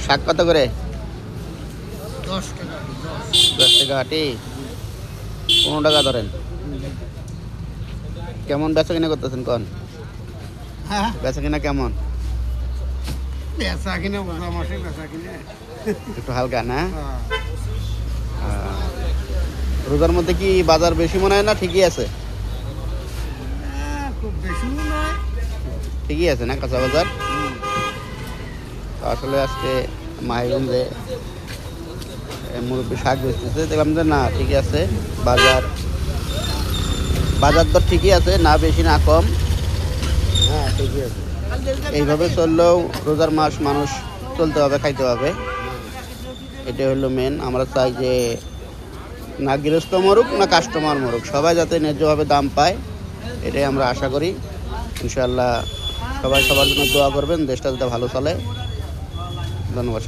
শাক কত করে? 10 টাকা 10 টাকা আটি, 15 টাকা ধরেন। কেমন বেচা কিনা করতেছেন কন? হ্যাঁ বেচা কিনা কেমন? বেচা কিনে ওজা মাসে বেচা কিনে একটু হালকা না? হ্যাঁ রোজার মধ্যে কি বাজার বেশি মনে হয় না ঠিকই আছে? খুব বেশিও নয়। ঠিকই আছে না কাঁচা বাজার? তো আসলে আজকে মাহিগঞ্জে মুরব্বী শাক বেচতেছে, দেখলাম যে না ঠিকই আছে বাজার। বাজার দর ঠিকই আছে, না বেশি না কম। হ্যাঁ ঠিকই আছে। এইভাবে চললেও রোজার মাস মানুষ চলতে হবে, খাইতে হবে। এটা হলো মেন। আমরা চাই যে না গৃহস্থ মরুক না কাস্টমার মরুক, সবাই যাতে ন্যায্যভাবে দাম পায়, এটাই আমরা আশা করি। ইনশাআল্লাহ সবাই সবার জন্য দোয়া করবেন, দেশটা যাতে ভালো চলে। ধন্যবাদ।